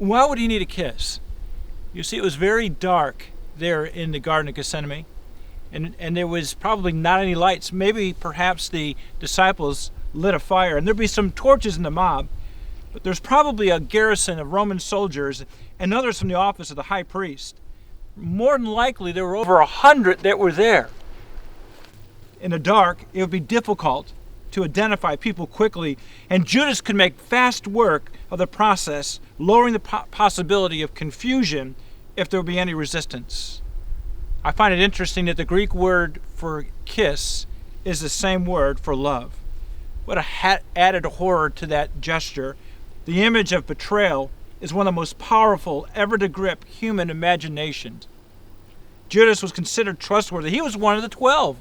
Why would he need a kiss? You see, it was very dark there in the Garden of Gethsemane, and there was probably not any lights. Maybe perhaps the disciples lit a fire, and there'd be some torches in the mob, but there's probably a garrison of Roman soldiers and others from the office of the high priest. More than likely, there were over 100 that were there. In the dark, it would be difficult to identify people quickly, and Judas could make fast work of the process, lowering the possibility of confusion if there would be any resistance. I find it interesting that the Greek word for kiss is the same word for love. What a added horror to that gesture. The image of betrayal is one of the most powerful ever to grip human imaginations. Judas was considered trustworthy. He was one of the 12.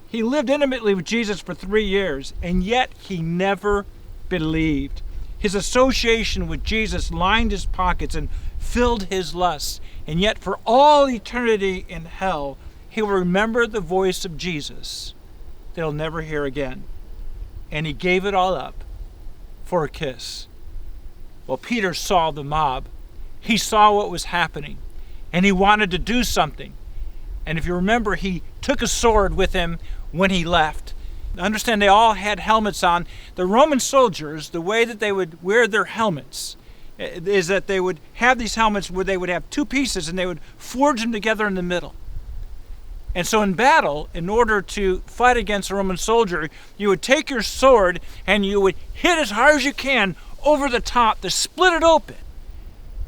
He lived intimately with Jesus for 3 years, and yet he never believed. His association with Jesus lined his pockets and filled his lusts, and yet for all eternity in hell, he will remember the voice of Jesus that he'll never hear again. And he gave it all up for a kiss. Well, Peter saw the mob. He saw what was happening, and he wanted to do something. And if you remember, he took a sword with him when he left. Understand, they all had helmets on. The Roman soldiers, the way that they would wear their helmets is that they would have these helmets where they would have two pieces and they would forge them together in the middle. And so in battle, in order to fight against a Roman soldier, you would take your sword and you would hit as hard as you can over the top to split it open.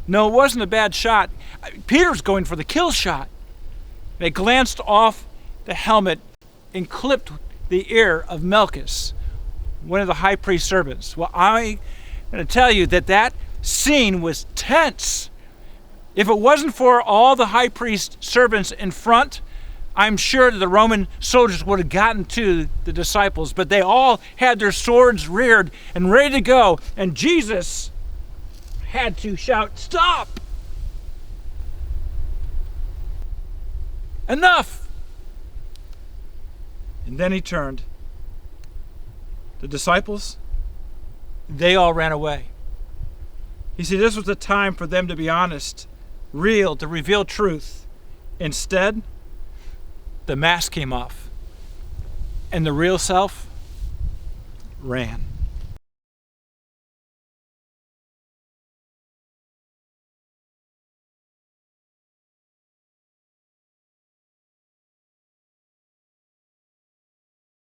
No, it wasn't a bad shot. Peter's going for the kill shot. They glanced off the helmet and clipped the ear of Malchus, one of the high priest's servants. Well, I'm going to tell you that scene was tense. If it wasn't for all the high priest servants in front, I'm sure that the Roman soldiers would have gotten to the disciples, but they all had their swords reared and ready to go, and Jesus had to shout, "Stop! Enough!" And then he turned. The disciples, they all ran away. You see, this was the time for them to be honest, real, to reveal truth. Instead, the mask came off, and the real self ran.